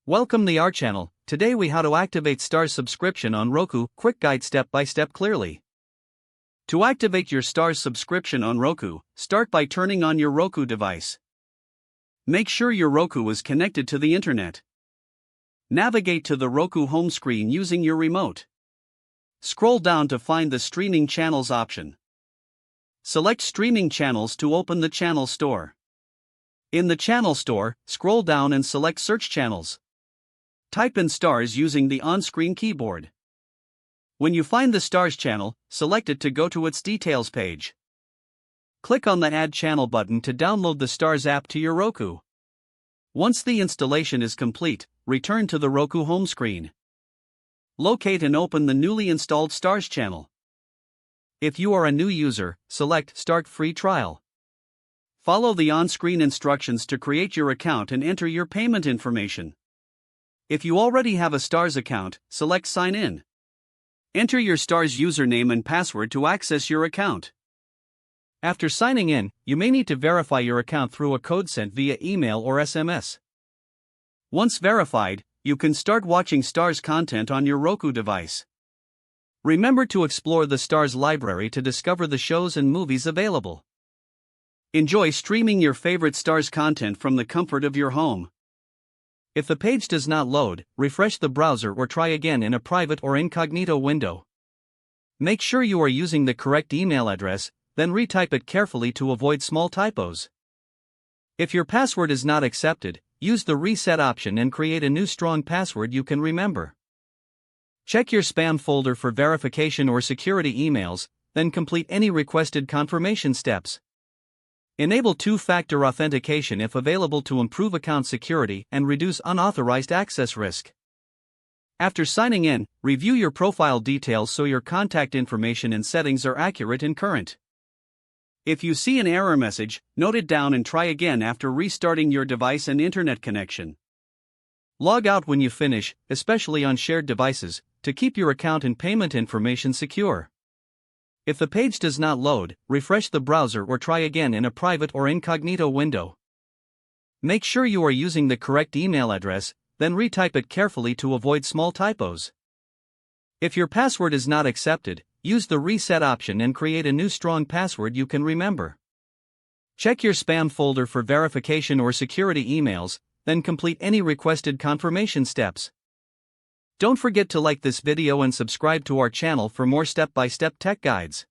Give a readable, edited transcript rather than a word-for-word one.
Welcome to our channel. Today we how to activate Starz subscription on Roku. Quick guide step by step clearly. To activate your Starz subscription on Roku, start by turning on your Roku device. Make sure your Roku is connected to the internet. Navigate to the Roku home screen using your remote. Scroll down to find the Streaming Channels option. Select Streaming Channels to open the Channel Store. In the Channel Store, scroll down and select Search Channels. Type in Starz using the on-screen keyboard. When you find the Starz channel, select it to go to its details page. Click on the Add Channel button to download the Starz app to your Roku. Once the installation is complete, return to the Roku home screen. Locate and open the newly installed Starz channel. If you are a new user, select Start Free Trial. Follow the on-screen instructions to create your account and enter your payment information. If you already have a Starz account, select Sign In. Enter your Starz username and password to access your account. After signing in, you may need to verify your account through a code sent via email or SMS. Once verified, you can start watching Starz content on your Roku device. Remember to explore the Starz library to discover the shows and movies available. Enjoy streaming your favorite Starz content from the comfort of your home. If the page does not load, refresh the browser or try again in a private or incognito window. Make sure you are using the correct email address, then retype it carefully to avoid small typos. If your password is not accepted, use the reset option and create a new strong password you can remember. Check your spam folder for verification or security emails, then complete any requested confirmation steps. Enable two-factor authentication if available to improve account security and reduce unauthorized access risk. After signing in, review your profile details so your contact information and settings are accurate and current. If you see an error message, note it down and try again after restarting your device and internet connection. Log out when you finish, especially on shared devices, to keep your account and payment information secure. If the page does not load, refresh the browser or try again in a private or incognito window. Make sure you are using the correct email address, then retype it carefully to avoid small typos. If your password is not accepted, use the reset option and create a new strong password you can remember. Check your spam folder for verification or security emails, then complete any requested confirmation steps. Don't forget to like this video and subscribe to our channel for more step-by-step tech guides.